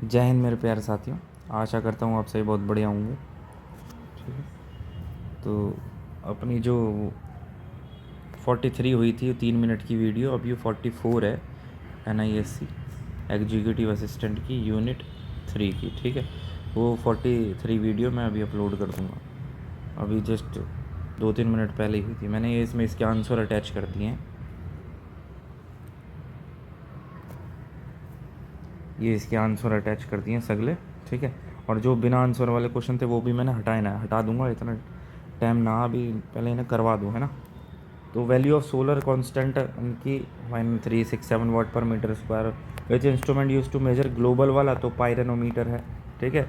जय हिंद मेरे प्यारे साथियों, आशा करता हूँ आप सभी बहुत बढ़िया होंगे। ठीक है, तो अपनी जो 43 हुई थी 3 मिनट की वीडियो, अब ये 44 है। NISC एग्जीक्यूटिव असिस्टेंट की यूनिट 3 की। ठीक है, वो 43 वीडियो मैं अभी अपलोड कर दूँगा। अभी जस्ट 2-3 मिनट पहले ही हुई थी। मैंने ये इसमें इसके आंसर अटैच कर दिए हैं। ये इसके आंसर अटैच कर दिए हैं सगले। ठीक है, और जो बिना आंसर वाले क्वेश्चन थे वो भी मैंने हटाए ना, हटा दूंगा। इतना टाइम ना, अभी पहले इन्हें करवा दूँ, है ना। तो वैल्यू ऑफ सोलर कांस्टेंट उनकी 1367 वाट पर metre square. Which instrument use to measure global वाला, तो पायरेनोमीटर है। ठीक है,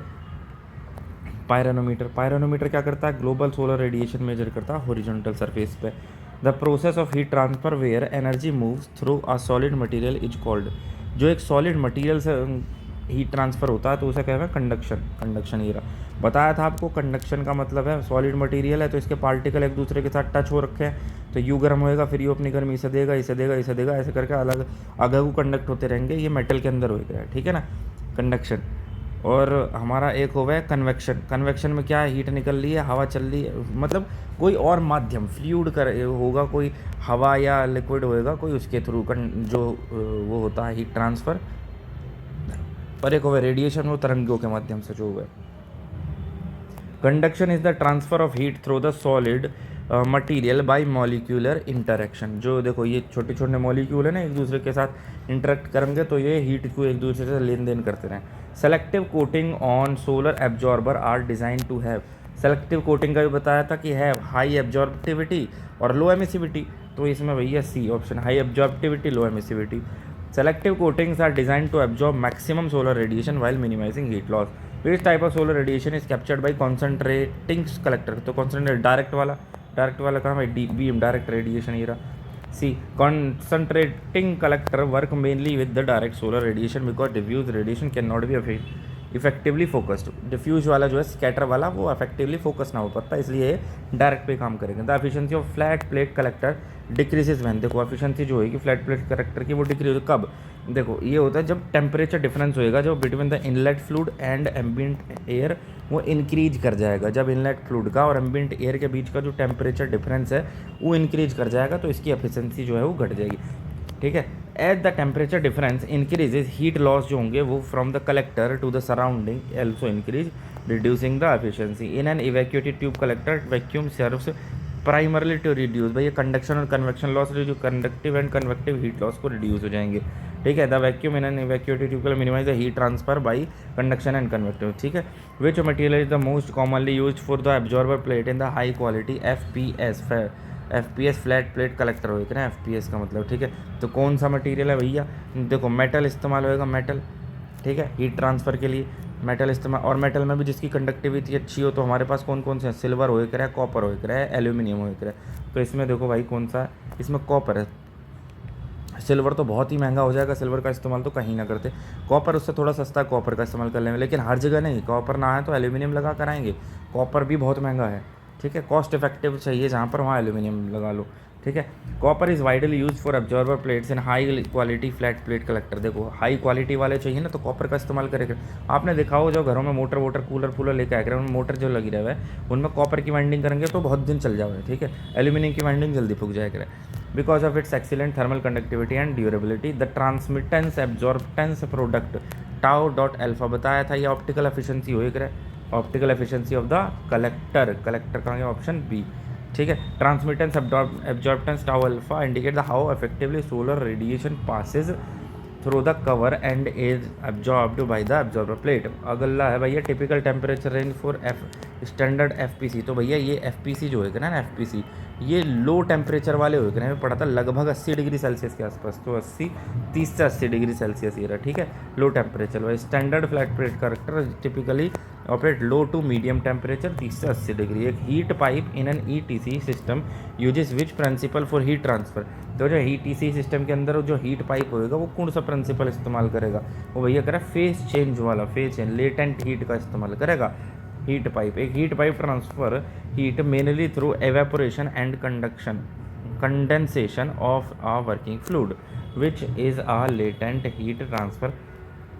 पायरेनोमीटर क्या करता है? ग्लोबल सोलर रेडिएशन मेजर करता है हॉरिजॉन्टल सरफेस पे। The process of heat transfer where energy moves through a solid material is called. जो एक सॉलिड मटेरियल से हीट ट्रांसफ़र होता है तो उसे कहते हैं कंडक्शन। कंडक्शन ये रहा, बताया था आपको। कंडक्शन का मतलब है सॉलिड मटेरियल है तो इसके पार्टिकल एक दूसरे के साथ टच हो रखे हैं, तो यू गर्म होएगा, फिर यू अपनी गर्मी इसे देगा, इसे देगा, इसे देगा, ऐसे करके अलग आगे कंडक्ट होते रहेंगे। ये मेटल के अंदर होएगा, ठीक है ना, कंडक्शन। और हमारा एक हो गया कन्वेक्शन। कन्वेक्शन में क्या है? हीट निकल रही है, हवा चल रही है, मतलब कोई और माध्यम फ्लूइड कर होगा, कोई हवा या लिक्विड होएगा कोई, उसके थ्रू जो वो होता है हीट ट्रांसफ़र। और एक हो गया रेडिएशन, वो तरंगों के माध्यम से जो हुआ। Conduction is the transfer of heat through the solid material by molecular interaction. जो देखो ये छोटे छोटे मॉलिक्यूल है ना, एक दूसरे के साथ इंटरेक्ट करेंगे तो ये हीट को एक दूसरे से लेन देन करते रहें। Selective coating on solar absorber are design to have. Selective coating का भी बताया था कि है हाई एब्जॉर्बिविटी और लो एमिसिविटी, तो इसमें भैया C option, high absorptivity low emissivity. Selective coatings are designed to absorb maximum solar radiation while minimizing heat loss. Which type of solar radiation is captured by concentrating collector? तो concentrate direct वाला कहाँ है? Beam direct radiation ये रहा। सी concentrating collector work mainly with the direct solar radiation because diffuse radiation cannot be effectively focused. Diffuse वाला जो है scatter वाला, वो इफेक्टिवली फोकस ना हो पाता, इसलिए डायरेक्ट पे काम करेंगे। The efficiency of flat plate collector decreases when. देखो एफिशिएंसी जो होगी फ्लैट प्लेट कलेक्टर की वो डिक्रीज कब? देखो ये होता है जब टेम्परेचर डिफरेंस होएगा, जो between the inlet fluid and ambient air, वो इंक्रीज कर जाएगा। जब इनलेट फ्लूइड का और एम्बिएंट एयर के बीच का जो टेम्परेचर डिफरेंस है वो इंक्रीज कर जाएगा, तो इसकी एफिशिएंसी जो है वो घट जाएगी। ठीक है, at the temperature difference increases, heat loss जो होंगे वो from the collector to the surrounding also increase, reducing the efficiency. In an evacuated tube collector vacuum serves primarily to reduce. भाई ये कंडक्शन और कन्वेक्शन लॉस, जो conductive and convective heat loss को reduce हो जाएंगे। ठीक है, the vacuum in an evacuated tube can minimise the heat transfer by conduction and convective. ठीक है, which material is the most commonly use for the absorber plate in the high quality FPS flat plate collector होगा ना, FPS का मतलब। ठीक है, तो कौन सा मटेरियल है भैया? देखो मेटल इस्तेमाल होएगा, मेटल। ठीक है, हीट ट्रांसफ़र के लिए मेटल इस्तेमाल, और मेटल में भी जिसकी कंडक्टिविटी अच्छी हो, तो हमारे पास कौन कौन से हैं? सिल्वर हो रहा है, कॉपर हो रहा है, एल्यूमिनियम हो रहा है। तो इसमें देखो भाई कौन सा है? इसमें कॉपर है। सिल्वर तो बहुत ही महंगा हो जाएगा, सिल्वर का इस्तेमाल तो कहीं ना करते। कॉपर उससे थोड़ा सस्ता, कॉपर का इस्तेमाल कर लेंगे, लेकिन हर जगह नहीं। कॉपर ना है तो एल्यूमिनियम लगा कर आएंगे, कॉपर भी बहुत महंगा है। ठीक है, कॉस्ट इफेक्टिव चाहिए जहाँ पर, वहाँ एल्यूमिनियम लगा लो। ठीक है, copper is widely use for observer plates in high quality flat plate collector. देखो हाई क्वालिटी वाले चाहिए ना, तो कॉपर का इस्तेमाल करेगा। आपने देखा हो जो घरों में मोटर वोटर कूलर फूलर लेके आएगा, उनमें मोटर जो लगी रहे है उनमें कॉपर की वाइंडिंग करेंगे तो बहुत दिन चल जाएगा। ठीक है, एल्यूमिनियम की वाइंडिंग जल्दी फूक जाएगा। Because of its excellent thermal conductivity and durability, the transmittance absorptance product tau dot alpha बताया था। ये ऑप्टिकल एफिशिएंसी हो रहा है, optical efficiency of the collector. Collector का ऑप्शन बी। ठीक है, transmittance absorptance tau alpha indicate the how effectively solar radiation passes through the cover and is absorbed by the absorber plate. अगला है भैया typical temperature range for standard FPC। तो भैया ये FPC जो है ना, FPC ये लो टेम्परेचर वाले हो गए, पड़ा था लगभग 80 डिग्री सेल्सियस के आसपास, तो 30 से 80 डिग्री सेल्सियस ये रहा। ठीक है, लो टेम्परेचर वाले standard flat plate collector typically operate low to medium temperature 30 से 80 डिग्री। एक heat pipe in an ETC system uses which principle for heat transfer. तो जो ETC सिस्टम के अंदर जो हीट पाइप होएगा वो कौन सा प्रिंसिपल इस्तेमाल करेगा? वो भैया करेगा फेज चेंज वाला, फेज चेंज लेटेंट हीट का इस्तेमाल करेगा। हीट पाइप, एक heat pipe transfer heat mainly through evaporation and condensation of a working fluid which is a latent heat transfer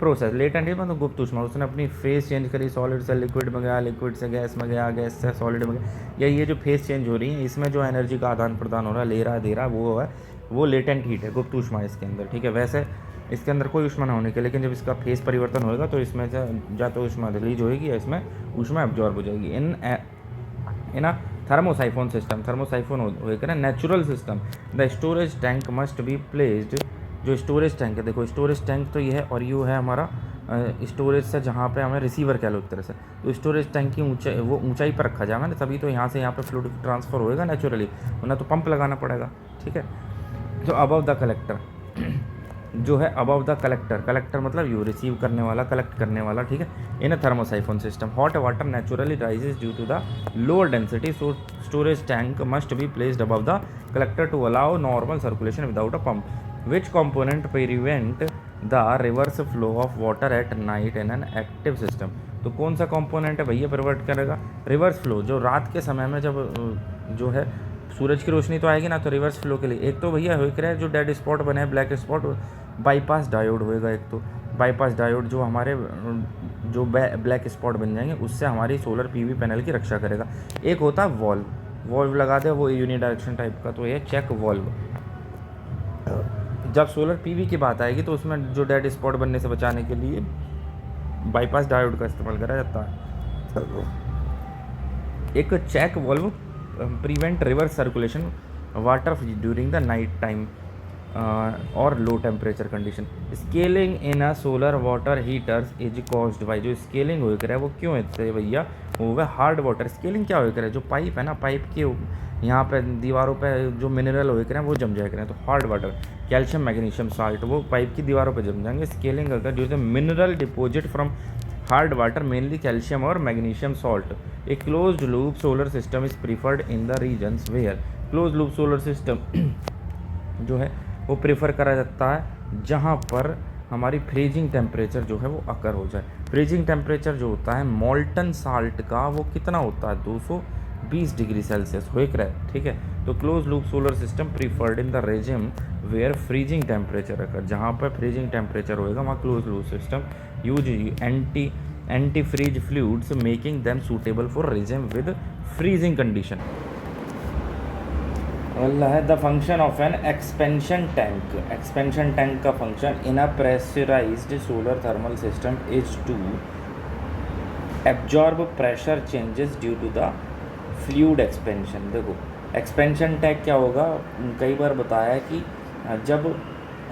process, latent heat मतलब गुप्त ऊष्मा, उसने अपनी फेस चेंज करी, सॉलिड से लिक्विड में गया, लिक्विड से गैस में गया, गैस से सॉलिड में गया, या ये जो फेस चेंज हो रही है इसमें जो एनर्जी का आदान प्रदान हो रहा है, ले रहा है दे रहा है, वो है वो लेटेंट हीट है, गुप्त ऊष्मा है इसके अंदर, ठीक है। वैसे इसके अंदर कोई ऊष्मा ना होने के, लेकिन जब इसका फेस परिवर्तन होएगा तो इसमें से या तो ऊष्मा रिलीज होएगी या इसमें ऊष्मा एब्जॉर्ब हो जाएगी। इन अ थर्मोसाइफोन सिस्टम, थर्मोसाइफोन होकर natural system, the storage tank must be placed, जो स्टोरेज टैंक है, देखो स्टोरेज टैंक तो ये है और यू है हमारा स्टोरेज से जहाँ पे हमें रिसीवर कह लो एक तरह से, तो स्टोरेज टैंक की ऊंचाई, वो ऊंचाई पर रखा जाएगा ना, तभी तो यहाँ से यहाँ पे फ्लूइड ट्रांसफ़र होएगा नेचुरली, वरना तो पंप लगाना पड़ेगा, ठीक है। जो अबव द कलेक्टर जो है, अबव द कलेक्टर, कलेक्टर मतलब यू रिसीव करने वाला, कलेक्ट करने वाला, ठीक है। In a thermosiphon system hot water naturally rises due to the lower density, so storage tank must be placed above the collector to allow normal circulation without a pump, which component prevent the reverse flow of water at night in an active system। तो कौन सा component है भैया Prévert करेगा reverse flow, जो रात के समय में जब जो है सूरज की रोशनी तो आएगी ना, तो रिवर्स फ्लो के लिए एक तो भैया हो रहा है जो डेड स्पॉट बने हैं, ब्लैक स्पॉट, बाईपास डायोड होएगा एक तो, बाईपास डायोड जो हमारे जो ब्लैक स्पॉट बन जाएंगे उससे हमारी सोलर पीवी पैनल की रक्षा करेगा। एक होता है वॉल्व लगा दे, वो यूनिडायरेक्शन टाइप का, तो ये चेक वॉल्व। जब सोलर पीवी की बात आएगी तो उसमें जो डेड स्पॉट बनने से बचाने के लिए बाईपास डायोड का इस्तेमाल करा जाता है। एक check valve prevent reverse circulation water during the night time और low temperature condition. Scaling in a solar water heaters is caused by, जो स्केलिंग हो कर है वो क्यों है भैया, वो है हार्ड वाटर। स्केलिंग क्या हो कर है, जो पाइप है ना, पाइप के यहाँ पे दीवारों पे जो मिनरल हो कर हैं वो जम जाए करें, तो hard water, calcium magnesium salt वो पाइप की दीवारों पे जम जाएंगे। स्केलिंग अगर due to mineral deposit from hard water mainly calcium और magnesium salt. A closed loop solar system is preferred in the regions where, close loop solar system जो है वो प्रेफर करा जाता है जहाँ पर हमारी फ्रीजिंग टेम्परेचर जो है वो अकर हो जाए। फ्रीजिंग टेम्परेचर जो होता है मोल्टन साल्ट का वो कितना होता है, 220 डिग्री सेल्सियस हो एक रहा, ठीक है। तो close loop solar system preferred in the regime where freezing temperature occur, जहाँ पर फ्रीजिंग टेम्परेचर होएगा वहाँ close loop system use anti freeze fluids making them suitable for regime with freezing condition. अगला है the function of an expansion tank. Expansion tank का function in a pressurised solar thermal system is to absorb pressure changes due to the fluid expansion. देखो expansion tank क्या होगा, कई बार बताया कि जब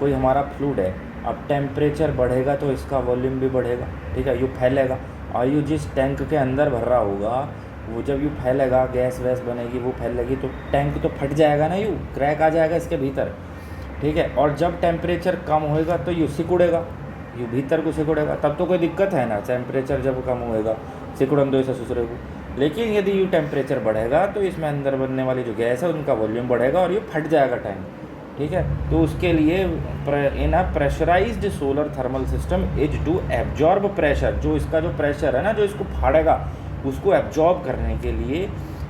कोई हमारा फ्लूइड है, अब टेम्परेचर बढ़ेगा तो इसका वॉल्यूम भी बढ़ेगा, ठीक है, ये फैलेगा, और ये जिस टैंक के अंदर भर रहा होगा वो जब यूँ फैलेगा, गैस वैस बनेगी, वो फैलेगी तो टैंक तो फट जाएगा ना, यूँ क्रैक आ जाएगा इसके भीतर, ठीक है। और जब टेम्परेचर कम होएगा तो यूँ सिकुड़ेगा, यूँ भीतर को सिकुड़ेगा, तब तो कोई दिक्कत है ना, टेम्परेचर जब कम होएगा सिकुड़न दो इसे ससुरे को। लेकिन यदि यूँ टेम्परेचर बढ़ेगा तो इसमें अंदर बनने वाली जो गैस है उनका वॉल्यूम बढ़ेगा और ये फट जाएगा टैंक, ठीक है। तो उसके लिए in a pressurised solar thermal system is to absorb pressure, जो इसका जो प्रेशर है ना जो इसको फाड़ेगा उसको एब्जॉर्ब करने के लिए,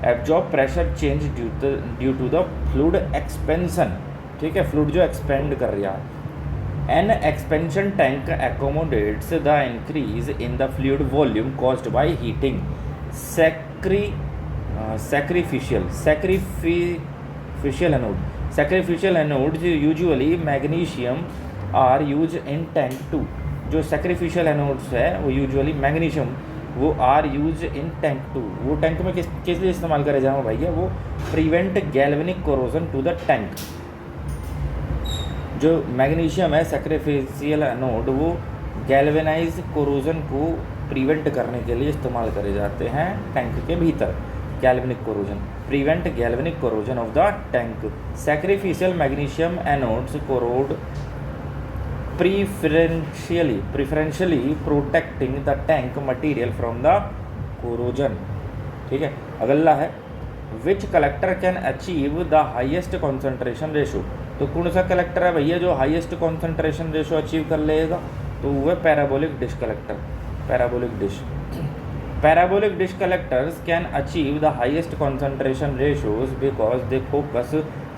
absorb pressure change due to the fluid expansion, ठीक है, फ्लूइड जो एक्सपेंड कर रहा है। An expansion tank accommodates the increase in the fluid volume caused by heating sacrificial anodes usually magnesium are used in tank 2। जो sacrificial anodes है वो usually magnesium वो आर यूज इन टैंक 2। वो tank में किस लिए इस्तेमाल करे जाओ भैया, वो prevent galvanic corrosion to the tank. जो मैग्नीशियम है सैक्रिफिशियल एनोड वो गैल्वेनाइज कोरोजन को प्रिवेंट करने के लिए इस्तेमाल करे जाते हैं टैंक के भीतर। Galvanic corrosion, prevent galvanic corrosion of the tank. Sacrificial magnesium anodes corrode preferentially protecting the tank material from the corrosion, ठीक है। अगला है which collector can achieve the highest concentration ratio. तो कौन सा कलेक्टर है भैया जो हाईएस्ट कॉन्सेंट्रेशन रेशो अचीव कर लेगा, तो वो है parabolic dish collector. Parabolic dish collectors can achieve the highest concentration ratios because they focus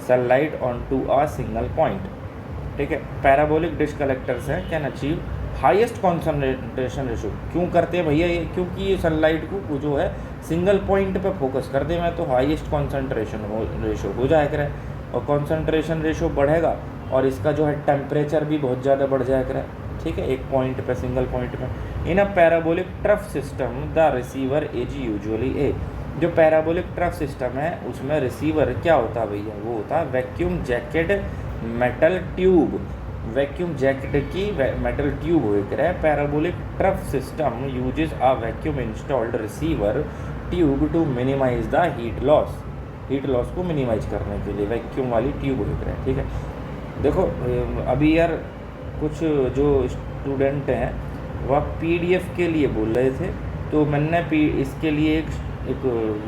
sunlight on to a single point, ठीक है। पैराबोलिक डिश कलेक्टर्स हैं can achieve highest concentration ratio क्यों करते हैं भैया ये, क्योंकि ये सनलाइट को जो है सिंगल पॉइंट पे फोकस करते हैं, तो हाईएस्ट कॉन्सेंट्रेशन रेशो हो जाया करे, और कॉन्सेंट्रेशन रेशो बढ़ेगा और इसका जो है टेम्परेचर भी बहुत ज़्यादा बढ़ जाया करे, ठीक है, एक पॉइंट पे, सिंगल पॉइंट पे। In a parabolic trough system the receiver is usually a, जो पैराबोलिक ट्रफ सिस्टम है उसमें रिसीवर क्या होता है भैया, वो होता है vacuum jacket metal tube, vacuum jacket की मेटल ट्यूब हो है। Parabolic trough system uses a vacuum installed receiver tube to minimise the heat loss को मिनिमाइज करने के लिए वैक्यूम वाली ट्यूब हो है, ठीक है। देखो अभी यार कुछ जो स्टूडेंट हैं वह पीडीएफ के लिए बोल रहे थे, तो मैंने इसके लिए एक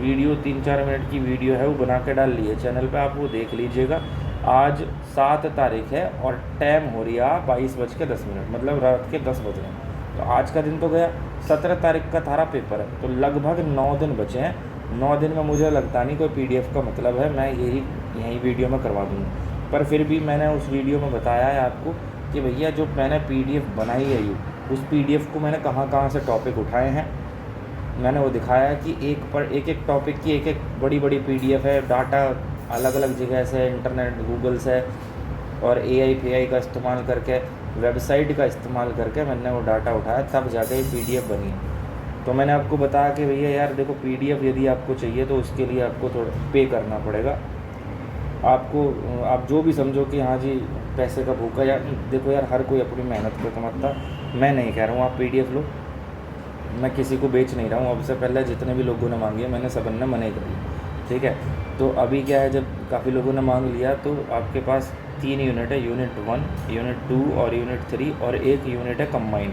वीडियो 3-4 मिनट की वीडियो है वो बना के डाल ली है चैनल पे, आप वो देख लीजिएगा। आज 7 तारीख है और टाइम हो रही है 22:10, मतलब रात के 10 बज रहे हैं, तो आज का दिन तो गया। 17 तारीख का थारा पेपर है, तो लगभग 9 दिन बचे हैं। 9 दिन में मुझे लगता नहीं कोई पीडीएफ का मतलब है, मैं यही वीडियो में करवा दूँगा। पर फिर भी मैंने उस वीडियो में बताया है आपको कि भैया जो मैंने पीडीएफ बनाई है उस पीडीएफ को मैंने कहाँ से टॉपिक उठाए हैं, मैंने वो दिखाया है कि एक टॉपिक की एक बड़ी पीडीएफ है, डाटा अलग अलग जगह से, इंटरनेट गूगल से और एआई का इस्तेमाल करके, वेबसाइट का इस्तेमाल करके मैंने वो डाटा उठाया, तब जाके ये पीडीएफ बनी है। तो मैंने आपको बताया कि भैया यार देखो पीडीएफ यदि आपको चाहिए तो उसके लिए आपको थोड़ा पे करना पड़ेगा आपको, आप जो भी समझो कि हाँ जी पैसे का भूखा, या देखो यार हर कोई अपनी मेहनत पे कमाता, मैं नहीं कह रहा हूँ आप पीडीएफ लो, मैं किसी को बेच नहीं रहा हूँ। अब से पहले जितने भी लोगों ने मांगी है मैंने सबन ने मना कर दी, ठीक है। तो अभी क्या है, जब काफ़ी लोगों ने मांग लिया तो आपके पास 3 यूनिट है, यूनिट 1, यूनिट 2 और यूनिट 3, और एक यूनिट है कंबाइंड,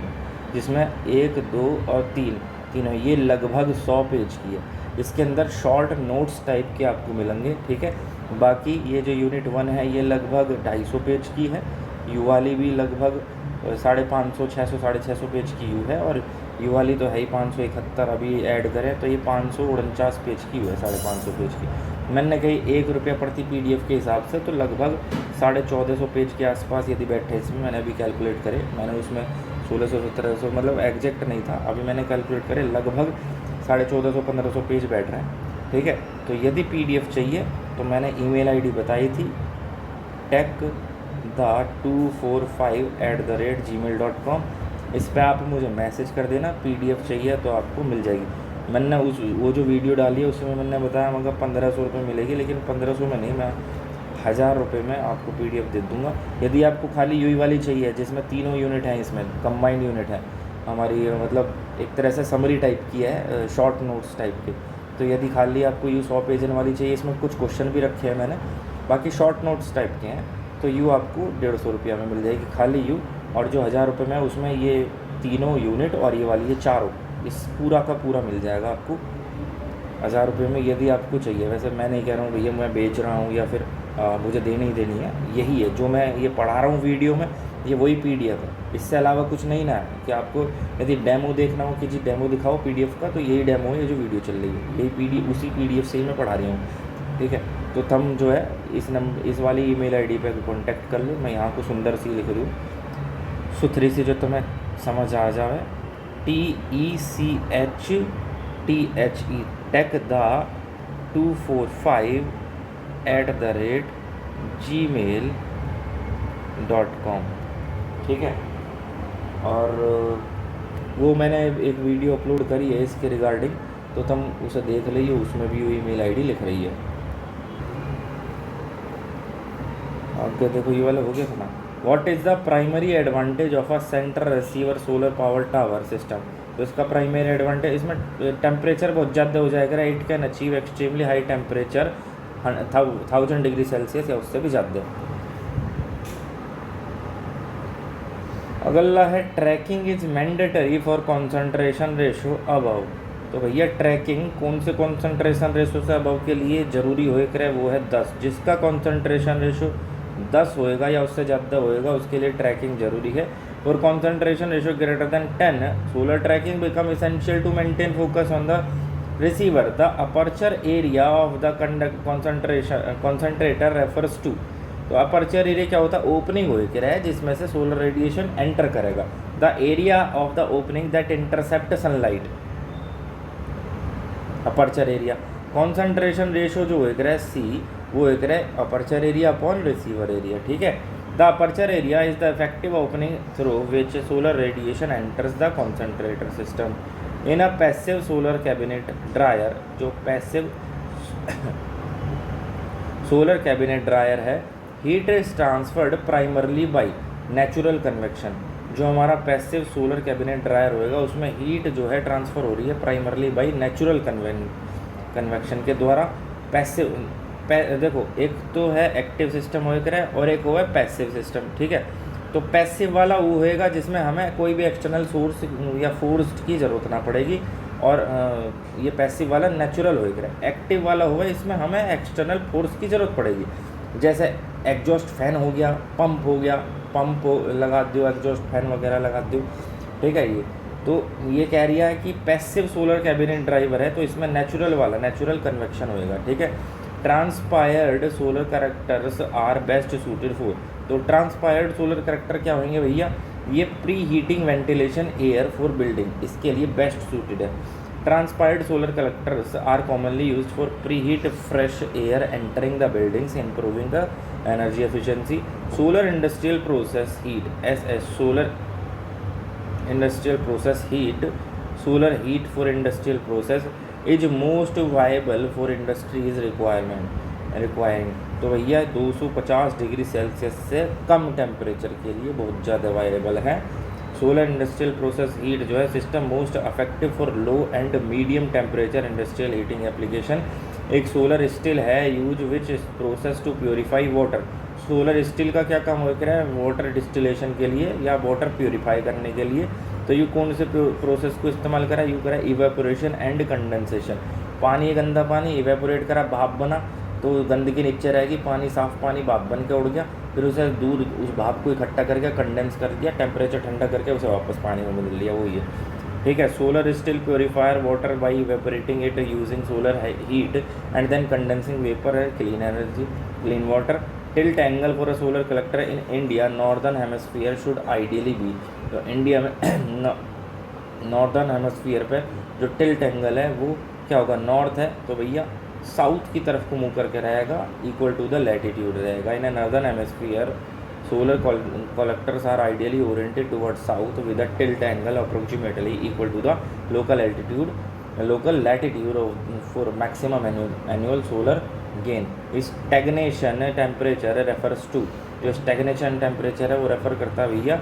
जिसमें 1, 2 और 3 है। ये लगभग 100 पेज की है। इसके अंदर शॉर्ट नोट्स टाइप के आपको मिलेंगे, ठीक है। बाकी ये जो यूनिट 1 है ये लगभग 250 पेज की है, यू वाली भी लगभग 550, 600, 650 पेज की यू है, और यू वाली तो है ही 571, अभी ऐड करें तो ये 549 पेज की है, 550 पेज की। मैंने कही ₹1 प्रति पीडीएफ के हिसाब से तो लगभग 1450 पेज के आसपास यदि बैठे इसमें, मैंने अभी कैलकुलेट करे, मैंने उसमें 1600-1700 मतलब एग्जैक्ट नहीं था, अभी मैंने कैलकुलेट करे लगभग 1450-1500 पेज बैठ रहे हैं, ठीक है। तो यदि पीडीएफ चाहिए तो मैंने ईमेल आईडी बताई थी tech245@gmail.com, इस पर आप मुझे मैसेज कर देना, पीडीएफ चाहिए तो आपको मिल जाएगी। मैंने वो जो वीडियो डाली है उसमें मैंने बताया मगर 1500 रुपये मिलेगी, लेकिन 1500 में नहीं, मैं 1000 रुपये में आपको पीडीएफ दे दूँगा। यदि आपको खाली यू वाली चाहिए जिसमें तीनों यूनिट हैं, इसमें कंबाइंड यूनिट है हमारी, मतलब एक तरह से समरी टाइप की है, शॉर्ट नोट्स टाइप के, तो यदि खाली आपको यू 100 पेज वाली चाहिए, इसमें कुछ क्वेश्चन भी रखे हैं मैंने, बाकी शॉर्ट नोट्स टाइप के हैं, तो यू आपको 150 रुपया में मिल जाएगी खाली यू। और जो 1000 रुपये में उसमें ये तीनों यूनिट और ये वाली ये चारों, इस पूरा का पूरा मिल जाएगा आपको 1000 रुपये में, यदि आपको चाहिए। वैसे मैं नहीं कह रहा हूँ भैया मैं बेच रहा हूँ या फिर मुझे देनी ही देनी है, यही है जो मैं ये पढ़ा रहा हूँ वीडियो में, ये वही पीडीएफ है, इससे अलावा कुछ नहीं ना है। कि आपको यदि डेमो देखना हो कि जी डेमो दिखाओ पीडीएफ का, तो यही डेमो है, ये जो वीडियो चल रही है यही पीडीएफ, उसी पीडीएफ से ही मैं पढ़ा रही हूँ, ठीक है। तो तुम जो है इस वाली ईमेल आईडी पे कांटेक्ट कर लो, मैं यहाँ को सुंदर सी लिख दूँ, सुथरी सी, जो तुम्हें समझ आ जाए, TECHTHE tech245@gmail.com, ठीक है। और वो मैंने एक वीडियो अपलोड करी है इसके रिगार्डिंग, तो तुम उसे देख लीजिए, उसमें भी वो ईमेल आईडी लिख रही है। आगे देखो ये वाला हो गया सुना। What is the primary advantage of a centre receiver solar power tower system, तो इसका प्राइमरी एडवांटेज, इसमें टेम्परेचर बहुत ज़्यादा हो जाएगा, it can achieve extremely high temperature 1000 degree Celsius या उससे भी ज़्यादा। अगला है tracking is mandatory for concentration ratio above, तो भैया ट्रैकिंग कौन से कॉन्सेंट्रेशन रेशो से अबव के लिए ज़रूरी हो करे, वो है 10, जिसका कॉन्सेंट्रेशन रेशो 10 होएगा या उससे ज़्यादा होएगा उसके लिए ट्रैकिंग जरूरी है। और concentration ratio greater than 10 solar tracking become essential to maintain focus on the receiver, the aperture area of the conduct concentrator refers to, तो अपर्चर एरिया क्या होता है, ओपनिंग हो रहा है जिसमें से सोलर रेडिएशन एंटर करेगा। The area of the opening that intercept sunlight, aperture area. Concentration ratio जो एक रहा है सी, वो एक रहा है aperture area upon receiver area, ठीक है। The aperture area is the effective opening through which solar radiation enters the concentrator system. In a passive solar cabinet dryer, जो पैसिव सोलर कैबिनेट ड्रायर है, heat is transferred primarily by natural convection. जो हमारा passive solar cabinet dryer होएगा उसमें heat जो है transfer हो रही है प्राइमरली बाई नेचुरल कन्वेक्शन के द्वारा। पैसिव देखो, एक तो है एक्टिव सिस्टम हो रहा है और एक हुआ है पैसिव सिस्टम, ठीक है। तो पैसिव वाला वो होएगा जिसमें हमें कोई भी एक्सटर्नल सोर्स या फोर्स की ज़रूरत ना पड़ेगी, और ये पैसिव वाला नेचुरल हो रहा है। एक्टिव वाला हुआ इसमें हमें एक्सटर्नल फोर्स की ज़रूरत पड़ेगी, जैसे एग्जॉस्ट फैन हो गया, पंप हो गया, पंप लगा दो, एग्जॉस्ट फैन वगैरह लगा दो, ठीक है। ये तो ये कह रही है कि पैसिव सोलर कैबिनेट ड्राइवर है तो इसमें नेचुरल कन्वेक्शन होएगा, ठीक है। Transpired solar collectors are best suited for, तो ट्रांसपायर्ड सोलर कैरेक्टर क्या होंगे भैया, ये pre heating ventilation air for building, इसके लिए बेस्ट सूटेड है। Transpired solar collectors are commonly used for pre heat fresh air entering the buildings, improving the energy efficiency. Solar industrial process heat S solar industrial process heat, solar heat for industrial process is most viable for industries requiring. तो भैया 250 degree celsius से कम temperature के लिए बहुत ज़्यादा viable है। Solar industrial process heat जो है system most effective for low and medium temperature industrial heating application. एक सोलर स्टील है use which process to purify water. Solar still का क्या काम हो रहा है, वाटर डिस्टिलेशन के लिए या वाटर प्योरीफाई करने के लिए। तो ये कौन से प्रोसेस को इस्तेमाल करा, यू करा इवेपोरेशन एंड कंडेंसेशन। पानी, गंदा पानी इवेपोरेट करा, भाप बना, तो गंदगी नीचे रहेगी, पानी साफ पानी भाप बन के उड़ गया, फिर उसे दूर उस भाप को इकट्ठा करके कंडेंस कर दिया, टेम्परेचर ठंडा करके उसे वापस पानी में बदल लिया, वो ये, ठीक है। Solar still purifier water by evaporating it using solar heat and then condensing vapour है clean energy clean water. Tilt angle for a solar collector in India northern hemisphere should ideally be. तो India में northern hemisphere पे जो tilt angle है वो क्या होगा, north है तो भैया साउथ की तरफ को मूव करके रहेगा, इक्वल टू द लैटिट्यूड रहेगा। In northern hemisphere solar collectors are ideally oriented toward south with a tilt angle approximately equal to the local latitude for maximum annual solar gain. Stagnation temperature refers to, जो stagnation temperature है वो रेफर करता है भैया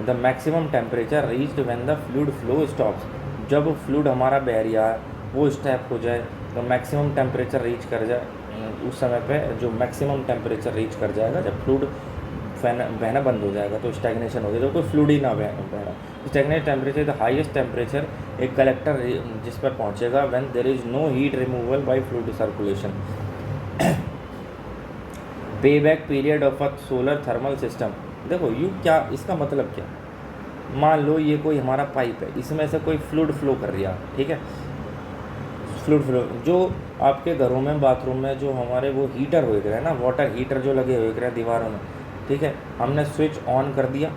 the maximum temperature reached when the fluid flow stops. जब fluid हमारा बह रहा है वो स्टॉप हो जाए तो मैक्सिमम टेम्परेचर रीच कर जाए, उस समय पे जो मैक्सिमम टेम्परेचर रीच कर जाएगा जब फ्लूइड बहना बंद हो जाएगा तो स्टैग्नेशन हो गया, तो कोई फ्लूइड ही ना बहना। Stagnant temperature the highest temperature एक कलेक्टर जिस पर पहुंचेगा when there is no heat removal by fluid circulation. Pay back period of a solar thermal system. देखो यू क्या, इसका मतलब क्या, मान लो ये कोई हमारा पाइप है, इसमें से कोई फ्लूइड फ्लो कर रहा है, ठीक है। फ्लूइड फ्लो जो आपके घरों में बाथरूम में जो हमारे वो हीटर हो रहे हैं ना, वाटर हीटर जो लगे हुए हैं दीवारों में, ठीक है, हमने स्विच ऑन कर दिया,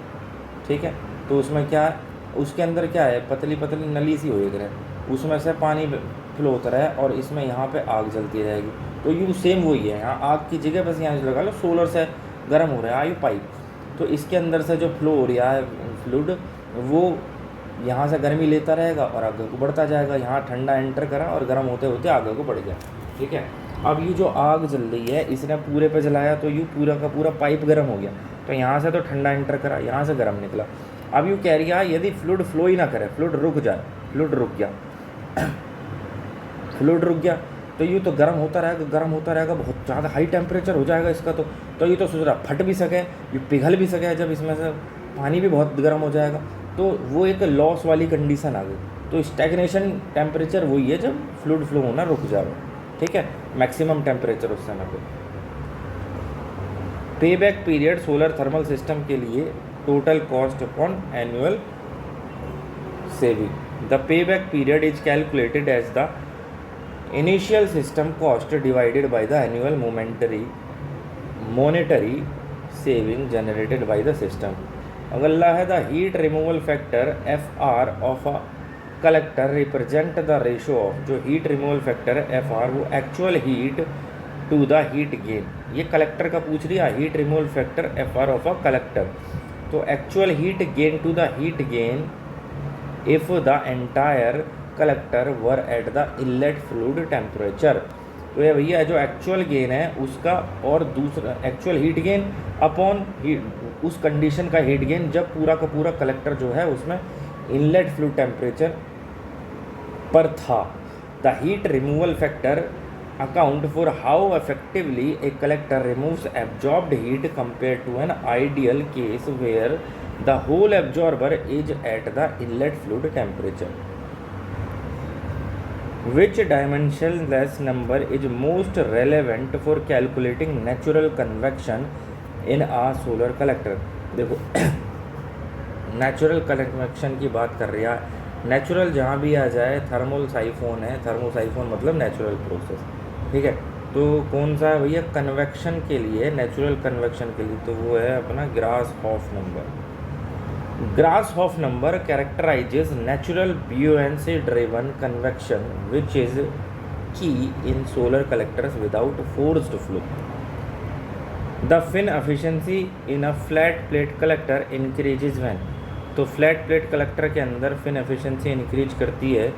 ठीक है, तो उसमें क्या है, उसके अंदर क्या है, पतली पतली नली सी हो रही है, उसमें से पानी फ्लो होता है और इसमें यहाँ पे आग जलती रहेगी। तो यू सेम वही है, यहाँ आग की जगह बस यहाँ से लगा लो सोलर से गर्म हो रहा है आयु पाइप, तो इसके अंदर से जो फ्लो हो रहा है फ्लूइड वो यहाँ से गर्मी लेता रहेगा और आगे को बढ़ता जाएगा। यहाँ ठंडा एंटर करा और गर्म होते होते आगे को बढ़ गया, ठीक है। अब ये जो आग जल रही है इसने पूरे पे जलाया तो यूँ पूरा का पूरा पाइप गर्म हो गया, तो यहाँ से तो ठंडा एंटर करा, यहाँ से गर्म निकला। अब यूँ कह रही है यदि फ्लूइड फ्लो ही ना करे, फ्लूइड रुक जाए, फ्लूइड रुक गया फ्लूइड रुक गया तो यूँ तो गर्म होता रहेगा, बहुत ज़्यादा हाई टेम्परेचर हो जाएगा इसका, तो ये तो सोच रहा फट भी सके, ये पिघल भी सके, जब इसमें से पानी भी बहुत गर्म हो जाएगा, तो वो एक लॉस वाली कंडीशन आ गई। तो स्टैग्नेशन टेम्परेचर वही है जब फ्लूइड फ्लो होना रुक जाए, ठीक है, मैक्सिमम टेम्परेचर उस समय पे। Pay back period solar thermal system के लिए total cost upon annual saving. The pay back period is calculated as the initial system cost divided by the annual monetary saving generated by the system. अगला है the heat removal factor FR of a collector represent the ratio of, जो heat removal factor है FR वो actual heat to the heat gain, ये collector का पूछ रही है heat removal factor FR of a collector, तो actual heat gain to the heat gain if the entire collector were at the inlet fluid temperature. तो ये भैया जो एक्चुअल गेन है उसका, और दूसरा एक्चुअल हीट गेन अपॉन उस कंडीशन का हीट गेन जब पूरा का पूरा कलेक्टर जो है उसमें इनलेट फ्लूइड टेम्परेचर पर था। The heat removal factor account for how effectively a collector removes absorbed heat compare to an ideal case where the whole absorber is at the inlet fluid temperature. Which dimensionless number is most relevant for calculating natural convection in a solar collector? देखो natural convection की बात कर रही है, natural जहाँ भी आ जाए thermal siphon है, थर्मोसाइफोन मतलब नेचुरल प्रोसेस, ठीक है। तो कौन सा है भैया कन्वेक्शन के लिए, नेचुरल कन्वेक्शन के लिए, तो वो है अपना ग्रासहॉफ number. Grashof number characterizes natural buoyancy driven convection which is key in solar collectors without forced flow. The fin efficiency in a flat plate collector increases when, तो फ्लैट प्लेट कलेक्टर के अंदर fin efficiency increase करती है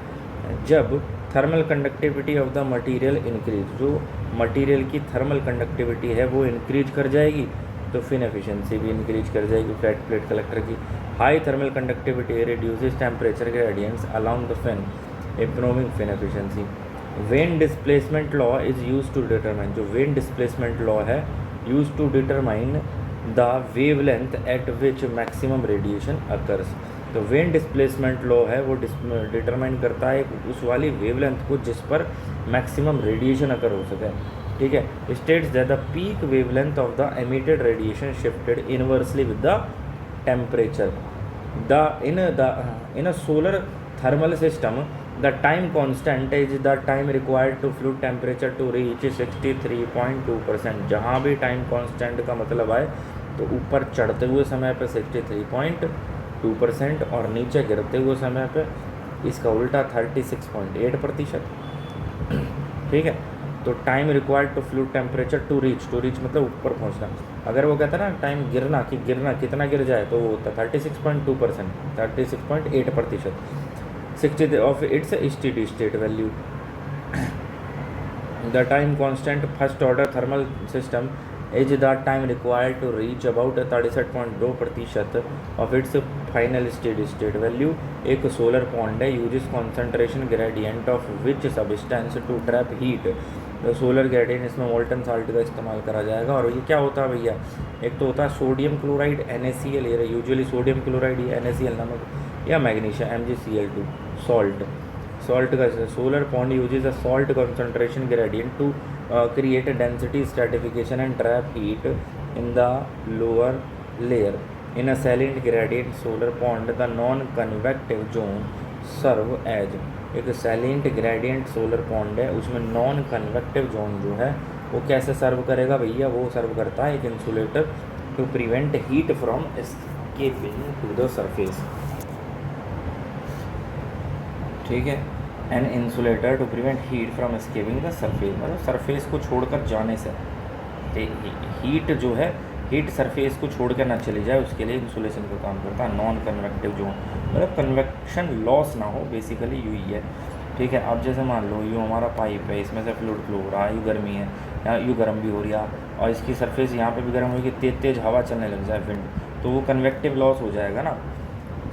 जब thermal conductivity of the material increase, जो material की thermal conductivity है वो इंक्रीज कर जाएगी तो फिन एफिशिएंसी भी इंक्रीज कर जाएगी फ्लैट प्लेट कलेक्टर की। High thermal conductivity reduces temperature gradients along the fin improving fin efficiency. Wien displacement law is use to determine, जो वेन डिस्प्लेसमेंट लॉ है use to determine the wavelength at which maximum radiation occurs. तो Wien displacement law है वो determine करता है उस वाली wavelength को जिस पर मैक्सिमम रेडिएशन अकर हो सके, ठीक है। States that the peak wavelength of the emitted radiation shifted inversely with the temperature. In a solar thermal system the time constant is the time required to fluid temperature to reach 63.2%। जहाँ भी time constant का मतलब आए तो ऊपर चढ़ते हुए समय पे 63.2% और नीचे गिरते हुए समय पे इसका उल्टा 36.8%, ठीक है। तो time required to fluid temperature to reach मतलब ऊपर पहुंचना। अगर वो कहता है ना टाइम गिरना कितना गिर जाए तो वो होता है 36.2%, 36.8%, 60 of its steady state value. The time constant first order thermal system is the time required to reach about 67.2% of its final steady state value. एक सोलर पॉन्ड है uses concentration gradient of which substance to trap heat. तो solar gradient इसमें molten salt का इस्तेमाल करा जाएगा। और ये क्या होता है भैया, एक तो होता है सोडियम क्लोराइड NaCl, ये यूजुअली सोडियम क्लोराइड या NaCl नमक, या मैग्नीशियम MgCl2 सॉल्ट का। Solar pond uses a salt concentration gradient to create a density stratification and trap heat in the lower layer. In a salient gradient solar pond, the non-convective zone serve as, एक salient gradient solar pond है उसमें non-convective zone जो है वो कैसे सर्व करेगा भैया, वो सर्व करता है एक insulator to prevent heat from escaping to the surface, ठीक है। An insulator to prevent heat from escaping the surface, मतलब सरफेस को छोड़कर जाने से हीट जो है हीट सरफेस को छोड़कर ना चली जाए उसके लिए इंसुलेशन का काम करता है। नॉन कन्वेक्टिव जोन मतलब कन्वेक्शन लॉस ना हो, बेसिकली यू ही है, ठीक है। अब जैसे मान लो यूँ हमारा पाइप है, इसमें से फ्लूइड फ्लो हो रहा है, यूँ गर्मी है या यूँ गर्म भी हो रही है और इसकी सरफेस यहाँ पे भी गर्म होगी, तेज तेज हवा चलने लग जाए विंड, तो वो कन्वेक्टिव लॉस हो जाएगा ना।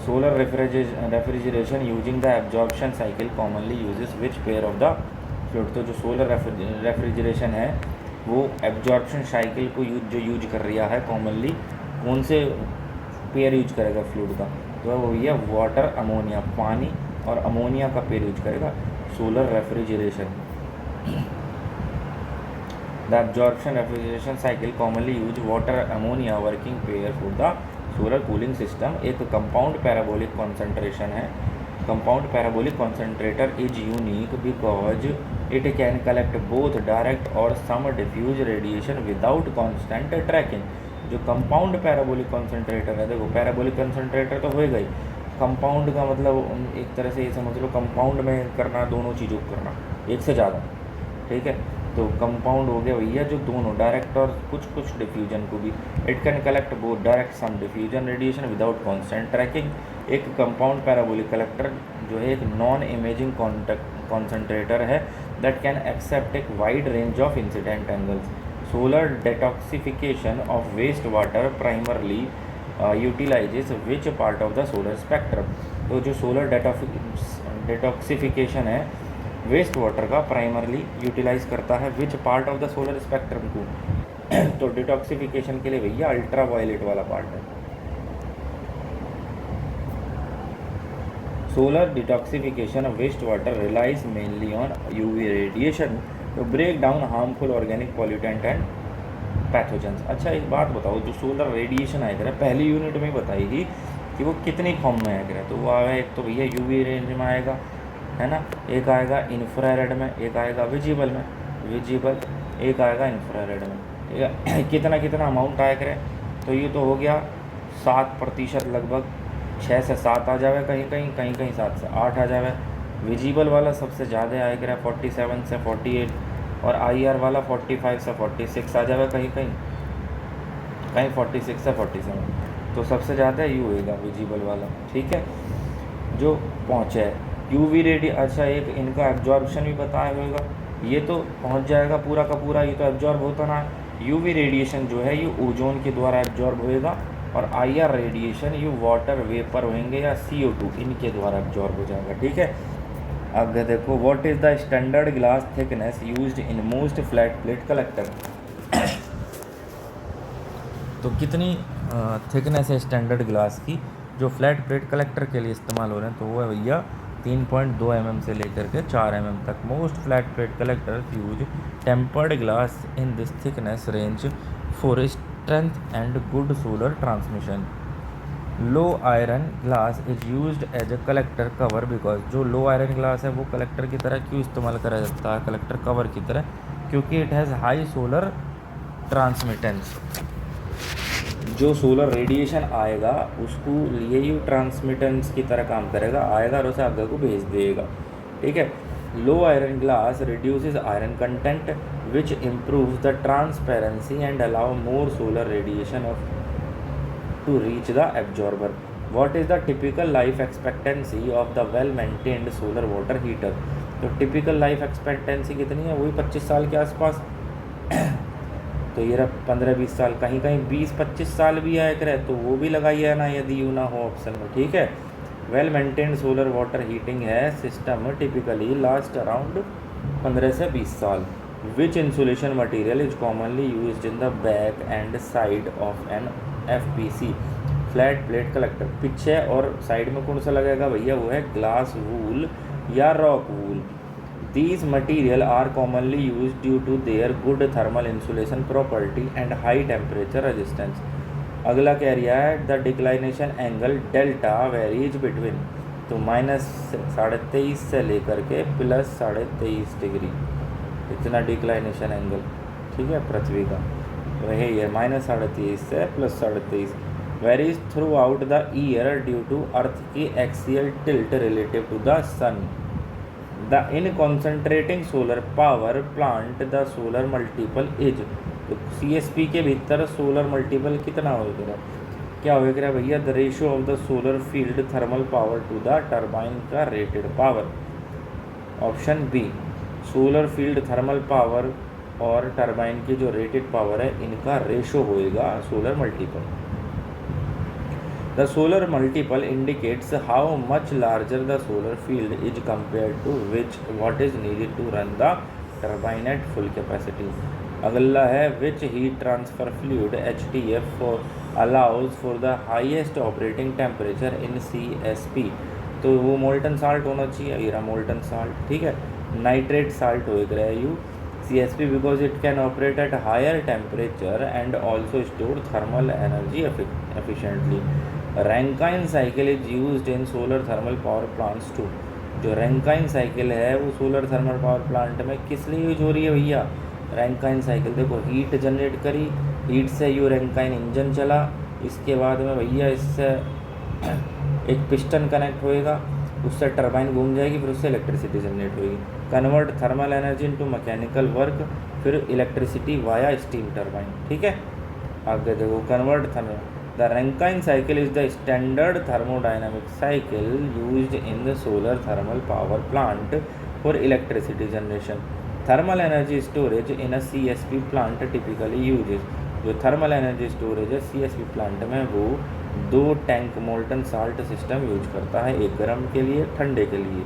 Solar refrigeration using the absorption cycle commonly uses which pair of the fluid. तो जो सोलर रेफ्रिजरेशन है वो एब्जॉर्प्शन साइकिल को जो यूज कर रहा है कॉमनली कौन से पेयर यूज करेगा फ्लूइड का, तो वो ये वाटर अमोनिया, पानी और अमोनिया का पेयर यूज करेगा solar refrigeration. The absorption refrigeration cycle commonly use water ammonia working pair for the solar cooling system. एक कंपाउंड पैराबोलिक कॉन्सेंट्रेशन है, compound parabolic concentrator is unique because it can collect both direct or some diffuse radiation without constant tracking. जो compound parabolic concentrator है, देखो parabolic concentrator तो होएगा ही, compound का मतलब एक तरह से ये समझ लो कंपाउंड में करना दोनों चीज़ों को करना, एक से ज़्यादा, ठीक है। तो कंपाउंड हो गया भैया जो दोनों डायरेक्ट और कुछ कुछ डिफ्यूजन को भी। It can collect both direct sum diffusion radiation without constant tracking. एक कंपाउंड पैराबोलिक कलेक्टर जो है एक नॉन इमेजिंग कॉन्सेंट्रेटर है दैट कैन एक्सेप्ट एक wide range of incident angles. Solar detoxification of waste water primarily utilises which part of the solar spectrum. तो जो solar detoxification है waste water का primarily utilise करता है which part of the solar spectrum को। तो detoxification के लिए भैया अल्ट्रा वायलेट वाला पार्ट है। Solar detoxification of waste water relies mainly on UV radiation to break down harmful organic pollutant and pathogens. अच्छा एक बात बताओ, जो सोलर रेडिएशन आएगा ना, पहली यूनिट में बताएगी कि वो कितनी फॉर्म में आएगा। तो वो आएगा एक तो भैया यूवी रेंज में आएगा, है ना, एक आएगा इंफ्रारेड में, एक आएगा विजिबल में, एक आएगा इंफ्रारेड में। कितना कितना अमाउंट आया करे, तो ये तो हो गया 7% लगभग, 6 से 7 आ जावे, कहीं 7 से 8 आ जावे। विजिबल वाला सबसे ज़्यादा आया करे 47 से 48, और IR वाला 45 से 46 आ जावे, कहीं 46 से 47। तो सबसे ज़्यादा यू होएगा विजिबल वाला, ठीक है, जो पहुँचे है यूवी रेडी। अच्छा एक इनका एब्जॉर्प्शन भी बताया होगा, ये तो पहुंच जाएगा पूरा का पूरा, ये तो एब्जॉर्ब होता ना। यूवी रेडिएशन जो है ये ओजोन के द्वारा एब्जॉर्ब होएगा, और IR रेडिएशन ये वाटर वेपर होंगे या CO2 इनके द्वारा एब्जॉर्ब हो जाएगा, ठीक है। अब देखो what is the standard glass thickness used in most flat plate collector. तो कितनी थिकनेस है स्टैंडर्ड ग्लास की जो फ्लैट प्लेट कलेक्टर के लिए इस्तेमाल हो रहे हैं, तो वो है भैया 3.2 mm से लेकर के 4 mm तक। Most flat plate collectors use tempered glass in this thickness range for strength and good solar transmission. Low iron glass is used as a collector cover because जो लो आयरन ग्लास है वो collector की तरह क्यों इस्तेमाल करा जाता है, कलेक्टर कवर की तरह, क्योंकि it has high solar transmittance. जो सोलर रेडिएशन आएगा उसको लिए ही ट्रांसमिटेंस की तरह काम करेगा, आएगा और उसे आगे को भेज देगा, ठीक है। Low iron glass reduces iron content which improves the transparency and allow more solar radiation of to reach the absorber. What is the typical life expectancy of the well maintained solar water heater. तो typical life expectancy कितनी है, वही 25 साल के आसपास। तो ये 15-20 साल, कहीं 20-25 साल भी आया करे, तो वो भी लगाइए ना यदि यू ना हो ऑप्शन में, ठीक है। Well maintained solar water heating है सिस्टम टिपिकली लास्ट अराउंड 15 से 20 साल। Which insulation material is commonly used in the back and side of an FPC flat plate collector. पीछे और साइड में कौन सा लगेगा भैया, वो है ग्लास वूल या rock wool. These material are commonly used due to their good thermal insulation property and high temperature resistance. अगला कह रहा है the declination angle delta varies between, तो -23.5 से लेकर के +23.5 डिग्री, इतना डिक्लाइनेशन एंगल, ठीक है, पृथ्वी का वही है -23.5 से +23.5। Varies throughout the year due to earth की axial tilt relative to the sun. The in concentrating solar power plant the solar multiple is. तो CSP के भीतर सोलर मल्टीपल कितना होगा, क्या होगा भैया, the ratio of the solar field thermal power to the turbine का rated power. Option B, solar field thermal power और टर्बाइन की जो रेटेड पावर है इनका रेशो होएगा solar multiple. The solar multiple indicates how much larger the solar field is compared to which what is needed to run the turbine at full capacity. अगला है which heat transfer fluid HTF for allows for the highest operating temperature in CSP। तो वो molten salt होना चाहिए, ये molten salt, ठीक है। Nitrate salt होएगा you CSP because it can operate at higher temperature and also store thermal energy efficiently। Rankine cycle is used in solar thermal power plants to. जो Rankine cycle है वो solar thermal power plant में किस लिए use हो रही है भैया? रैंकाइन साइकिल देखो हीट जनरेट करी, हीट से यो रैंकाइन इंजन चला, इसके बाद में भैया इससे एक पिस्टन कनेक्ट होएगा, उससे टरबाइन घूम जाएगी, फिर उससे इलेक्ट्रिसिटी जनरेट होगी, convert thermal energy into mechanical work, फिर इलेक्ट्रिसिटी वाया स्टीम टरबाइन। ठीक है, आगे देखो convert thermal. The Rankine cycle is the standard thermodynamic cycle used in the solar thermal power plant for electricity generation. Thermal energy storage in a CSP plant typically uses. जो thermal energy storage है CSP plant में वो 2 tank molten salt system use करता है, एक गर्म के लिए ठंडे के लिए।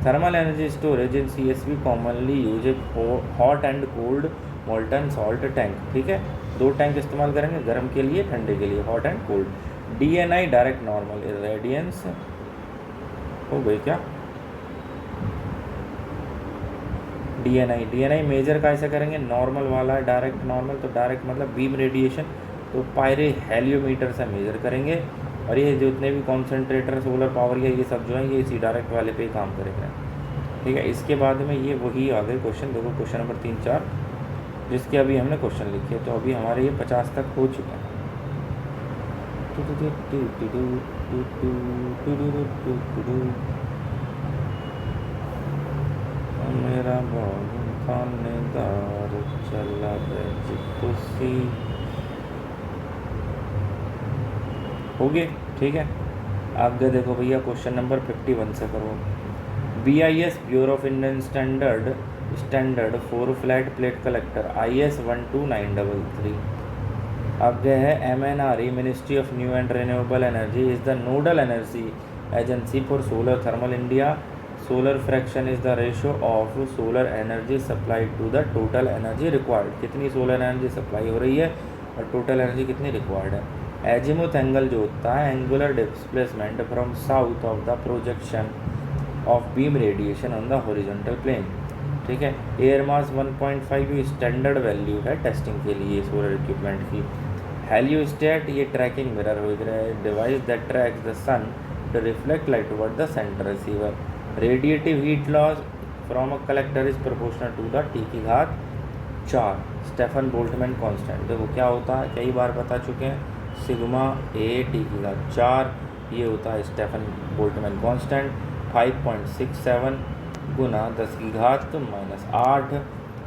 Thermal energy storage in CSP commonly use hot and cold molten salt tank. ठीक है, 2 टैंक इस्तेमाल करेंगे, गर्म के लिए ठंडे के लिए, hot and cold. DNI direct normal radiance हो गई क्या? DNI मेजर कैसे करेंगे? नॉर्मल वाला डायरेक्ट नॉर्मल, तो डायरेक्ट मतलब बीम रेडिएशन, तो पायरे हेलियोमीटर से मेजर करेंगे। और ये जितने भी कॉन्सेंट्रेटर सोलर पावर के ये सब जो है ये इसी डायरेक्ट वाले पे ही काम करेंगे। ठीक है, इसके बाद में ये वही आ गए क्वेश्चन। देखो क्वेश्चन नंबर 3, 4 जिसके अभी हमने क्वेश्चन लिखे, तो अभी हमारे ये 50 तक हो चुके हैं। मेरा बहुत थानेदार चला कुर्सी हो गए। ठीक है, आगे देखो भैया क्वेश्चन नंबर 51 से करो। BIS bureau of Indian standard for flat plate collector IS 12933। आगे है MNRE ministry of new and renewable energy is the nodal energy agency for solar thermal India. Solar fraction is the ratio of solar energy supply to the total energy required. कितनी solar energy supply हो रही है और total energy कितनी required है। Azimuth angle जो होता है angular displacement from south of the projection of beam radiation on the horizontal plane. ठीक है, एयर मास 1.5 स्टैंडर्ड वैल्यू है टेस्टिंग के लिए सोलर इक्विपमेंट की। हेलियोस्टेट ये ट्रैकिंग मिरर हो रहा है, device that tracks the sun to reflect light toward the centre receiver. Radiative heat loss from a collector is proportional to the T की घात 4 स्टेफन बोल्टमैन कांस्टेंट। देखो क्या होता है, कई बार बता चुके हैं, सिग्मा A T की घात 4 ये होता है स्टेफन बोल्टमैन कांस्टेंट। 5.67 गुना 10 की घात -8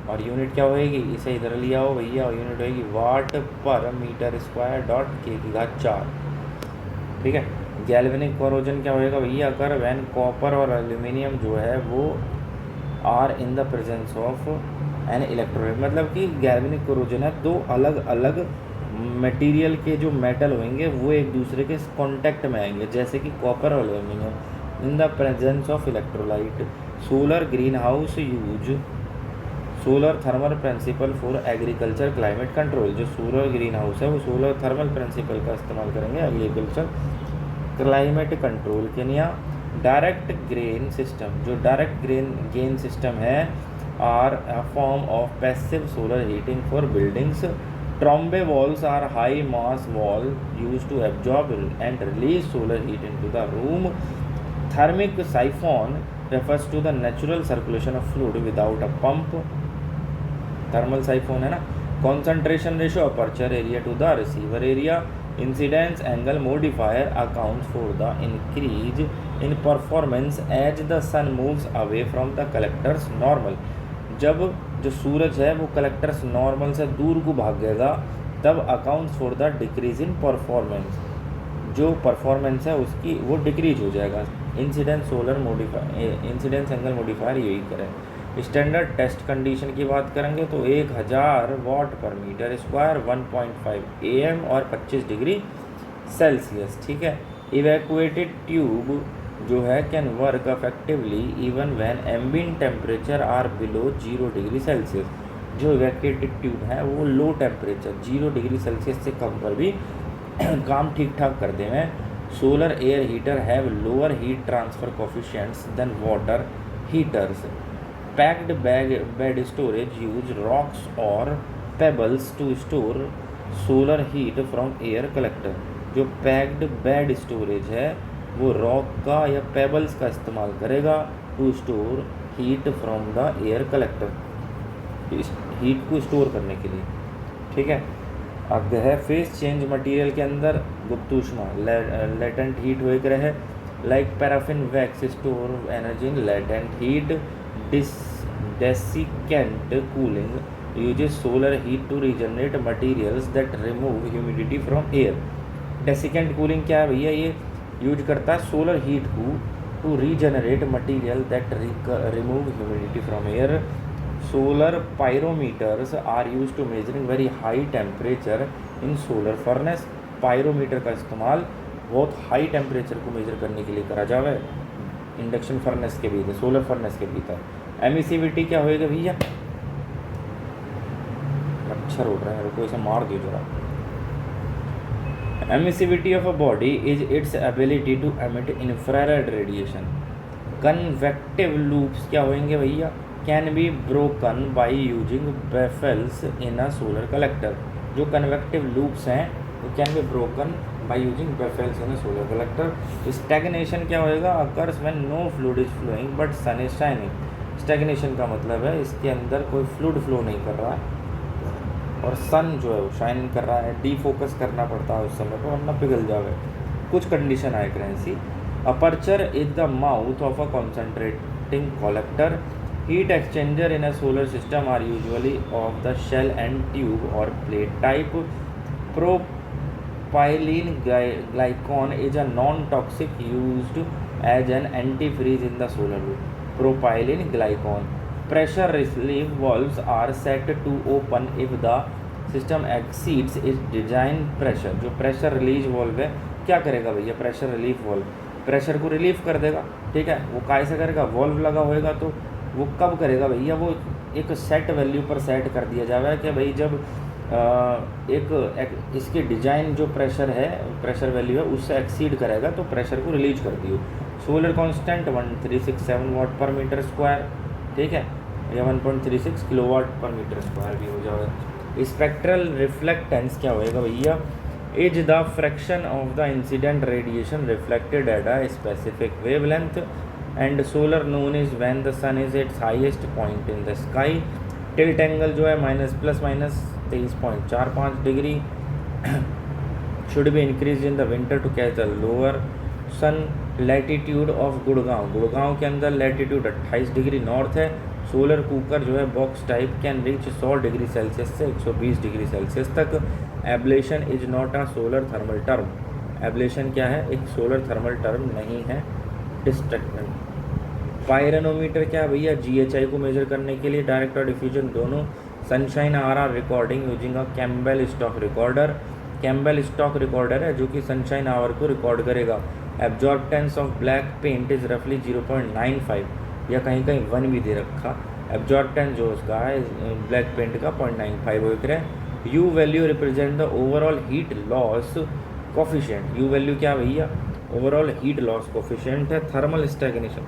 और यूनिट क्या होएगी, इसे इधर लिया हो भैया, और यूनिट होएगी वाट पर मीटर स्क्वायर डॉट K की घात 4। ठीक है, गैल्वेनिक कोरोजन क्या होएगा भैया, अगर वैन कॉपर और एल्यूमिनियम जो है वो are in the presence of an electrolyte, मतलब कि गैल्वेनिक कोरोजन है, 2 अलग अलग मटेरियल के जो मेटल होंगे वो एक दूसरे के कांटेक्ट में आएंगे, जैसे कि कॉपर और aluminium in the presence of electrolyte. Solar green house use solar thermal principle for agriculture climate control. जो सोलर ग्रीन हाउस है वो सोलर थर्मल प्रिंसिपल का इस्तेमाल करेंगे एग्रीकल्चर क्लाइमेट कंट्रोल के लिए। डायरेक्ट ग्रेन सिस्टम, जो डायरेक्ट गेन सिस्टम है are a form of passive solar heating for buildings. Trombe walls are high mass wall use to absorb and release solar heat in to the room. Thermic siphon refers to the natural circulation of fluid without a pump। Thermal siphon है ना। concentration ratio aperture area to the receiver area। incidence angle modifier accounts for the increase in performance as the sun moves away from the collector's normal। जब जो सूरज है वो collectors normal से दूर को भागेगा तब accounts for the decrease in performance, जो परफॉर्मेंस है उसकी वो डिक्रीज हो जाएगा। इंसिडेंस एंगल मॉडिफायर यही करें। स्टैंडर्ड टेस्ट कंडीशन की बात करेंगे तो 1000 वाट पर मीटर स्क्वायर 1.5 AM और 25 डिग्री सेल्सियस। ठीक है, इवैक्यूएटेड ट्यूब जो है can work effectively even when ambient temperature are below 0 degree Celsius. जो इवैक्यूएटेड ट्यूब है वो लो टेम्परेचर 0 डिग्री सेल्सियस से कम पर भी काम ठीक ठाक कर देंगे। Solar air heater have lower heat transfer coefficients than water heaters. Packed bed storage use rocks और pebbles to store solar heat from air collector. जो पैक्ड बेड स्टोरेज है वो रॉक का या पेबल्स का इस्तेमाल करेगा to store heat from the air collector, इस हीट को स्टोर करने के लिए। ठीक है। आगे है फेस चेंज मटेरियल के अंदर गुप्त ऊष्मा लेटेंट हीट वही रहे like paraffin wax store energy in latent heat desiccant cooling uses solar heat to regenerate materials that remove humidity from air. Desiccant cooling क्या है भैया, ये यूज करता है सोलर हीट को to regenerate material that remove humidity from air. Solar pyrometers are use to measuring very high temperature in solar furnace. Pyrometer का इस्तेमाल बहुत हाई टेम्परेचर को मेजर करने के लिए करा जावे इंडक्शन फर्नेस के भीतर, सोलर फर्नेस के भीतर। एमिसिविटी क्या होएगा भैया, मच्छर उड़ रहा है, रुको इसे मार दियो जरा। Emissivity of a body is its ability to emit infrared radiation. Convective loops क्या होंगे भैया, can be broken by using baffles in a solar collector. जो कन्वेक्टिव लूप्स हैं वो can be broken by using baffles in a solar collector. Stagnation क्या होएगा, occurs when no fluid is flowing but sun is shining. Stagnation का मतलब है इसके अंदर कोई फ्लूइड फ्लो नहीं कर रहा है और सन जो है वो शाइन कर रहा है, डीफोकस करना पड़ता है उस समय पर वरना पिघल जावे। कुछ कंडीशन आए करेंसी। Aperture is the mouth of a concentrating collector. Heat exchanger in a solar system are usually of the shell and tube और plate type. Propylene glycol is a non toxic used as an anti freeze in the solar loop. Propylene glycol. Pressure relief valves are set to open if the system exceeds its design pressure। जो pressure release valve है क्या करेगा भैया, pressure relief valve pressure को relieve कर देगा। ठीक है, वो कैसे करेगा, वॉल्व लगा होएगा तो वो कब करेगा भैया, वो एक सेट वैल्यू पर सेट कर दिया जाएगा कि भाई जब एक इसकी डिजाइन जो प्रेशर है, प्रेशर वैल्यू है उससे एक्सीड करेगा तो प्रेशर को रिलीज कर दियो। सोलर कांस्टेंट 1367 वाट पर मीटर स्क्वायर। ठीक है, या 1.36 किलोवाट पर मीटर स्क्वायर भी हो जाएगा। स्पेक्ट्रल रिफ्लेक्टेंस क्या होएगा भैया, is the fraction of the incident radiation reflected at a specific wavelength and solar noon is when the sun is its highest point in the sky. Tilt angle जो है -23.45 degree should be increase in the winter to catch the lower sun. Latitude of Gurgaon, Gurgaon के अंदर latitude 28 degree north है। Solar cooker जो है box type can reach 100 degree celsius से 120 degree Celsius तक। Ablation is not a solar thermal term. Ablation क्या है, एक सोलर थर्मल टर्म नहीं है। डिस्ट्रक्टेड। पायरोनोमीटर क्या है भैया, GHI को मेजर करने के लिए डायरेक्ट और डिफ्यूजन दोनों। Sunshine RR recording using a Campbell stock recorder. Campbell stock recorder है जो कि सनशाइन आवर को रिकॉर्ड करेगा। एब्जॉर्बटेंस ऑफ ब्लैक पेंट इज रफली 0.95 या कहीं कहीं 1 भी दे रखा। एब्जॉर्बटेंस जो उसका है ब्लैक पेंट का 0.95 हो रहा है। You value represent the overall heat loss coefficient. You value क्या भैया, ओवरऑल हीट लॉस कोफिशिएंट है। Thermal stagnation,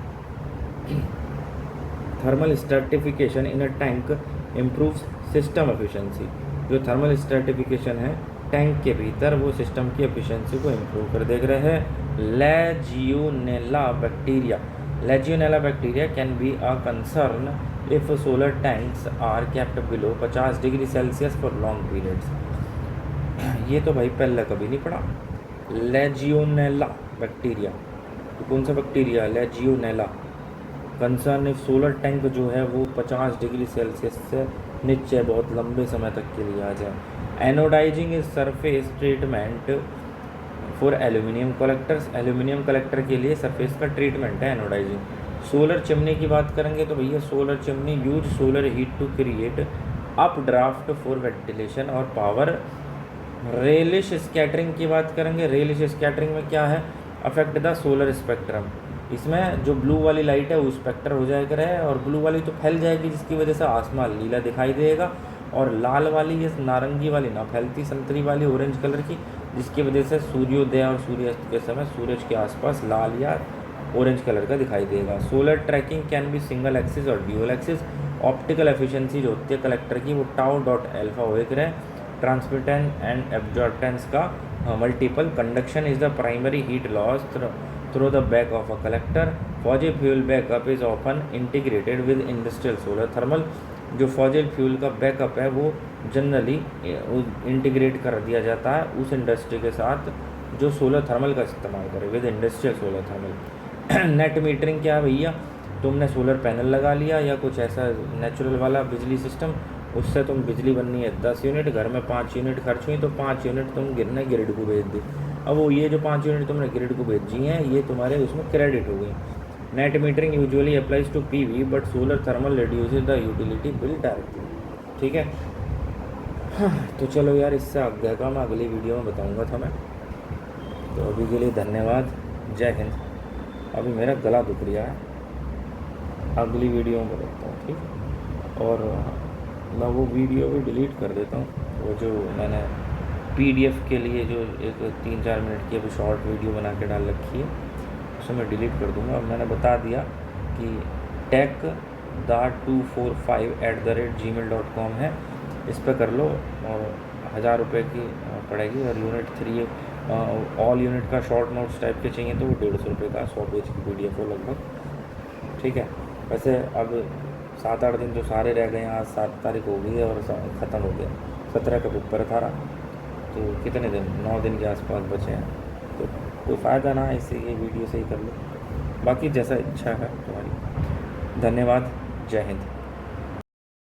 thermal stratification in a tank improves system efficiency. जो थर्मल स्ट्रैटिफिकेशन है टैंक के भीतर वो सिस्टम की एफिशिएंसी को इम्प्रूव कर देख रहे हैं। Legionella bacteria, legionella bacteria can be a concern if solar tanks are kept below 50 degree Celsius for long periods. ये तो भाई पहले कभी नहीं पढ़ा। लेजियोनेला बैक्टीरिया तो कौन सा bacteria, legionella. Concern if solar tank जो है वो 50 डिग्री सेल्सियस से नीचे बहुत लंबे समय तक के लिए आ जाए। Anodizing is surface treatment for aluminium collectors. Aluminium collector के लिए सरफेस का ट्रीटमेंट है एनोडाइजिंग। सोलर चिमनी की बात करेंगे तो भैया solar chimney use solar heat to create up draft for ventilation और पावर। रेलिश स्कैटरिंग की बात करेंगे, रेलिश स्कैटरिंग में क्या है, अफेक्ट द सोलर स्पेक्ट्रम। इसमें जो ब्लू वाली लाइट है वो स्पेक्टर हो जाएगा है और ब्लू वाली तो फैल जाएगी जिसकी वजह से आसमान नीला दिखाई देगा, और लाल वाली या नारंगी वाली ना फैलती, संतरी वाली ऑरेंज कलर की, जिसकी वजह से सूर्योदय और सूर्यास्त के समय सूरज के आसपास लाल या ऑरेंज कलर का दिखाई देगा। Solar tracking can be single axis और ड्यूअल एक्सिस। ऑप्टिकल एफिशिएंसी जो होती है कलेक्टर की वो टाउ डॉट एल्फा हो रहे। ट्रांसमिटेंस एंड एब्जॉर्बटेंस का multiple conduction is the primary heat loss through the back of a collector. Fossil fuel backup is often integrated with industrial solar thermal. जो fossil fuel का backup है वो generally integrate कर दिया जाता है उस इंडस्ट्री के साथ जो सोलर थर्मल का इस्तेमाल करे, with industrial solar thermal. Net metering क्या है भैया, तुमने सोलर पैनल लगा लिया या कुछ ऐसा नेचुरल वाला बिजली सिस्टम, उससे तुम बिजली बननी है 10 यूनिट, घर में 5 यूनिट खर्च हुई तो 5 यूनिट तुम गिरने ग्रिड को भेज दी। अब वो ये जो 5 यूनिट तुमने ग्रिड को भेजी हैं ये तुम्हारे उसमें क्रेडिट हो गई। Net metering usually applies to PV but solar thermal reduces the utility bill directly. ठीक है, हाँ तो चलो यार, इससे आगे का मैं अगली वीडियो में बताऊँगा था मैं। तो अभी के लिए धन्यवाद, जय हिंद। अभी मेरा गला दुख रहा है, अगली वीडियो में बताता हूँ, ठीक है। और मैं वो वीडियो भी डिलीट कर देता हूँ, वो जो मैंने PDF के लिए जो एक 3-4 मिनट की अभी शॉर्ट वीडियो बना के डाल रखी है, उसे मैं डिलीट कर दूँगा। और मैंने बता दिया कि tech.245@gmail.com है, इस पर कर लो और 1000 रुपये की पड़ेगी। और यूनिट 3 ऑल यूनिट का शॉर्ट नोट्स टाइप के चाहिए तो वो 150 रुपये का 100 पेज की PDF हो लगभग, ठीक है। वैसे अब 7-8 दिन तो सारे रह गए हैं, आज 7 तारीख हो गई है और ख़त्म हो गया। 17 का पेपर था, तो कितने दिन, 9 दिन के आसपास बचे हैं, तो कोई फ़ायदा ना है इससे, ये वीडियो से ही कर लो। बाकी जैसा इच्छा है तुम्हारी। धन्यवाद, जय हिंद।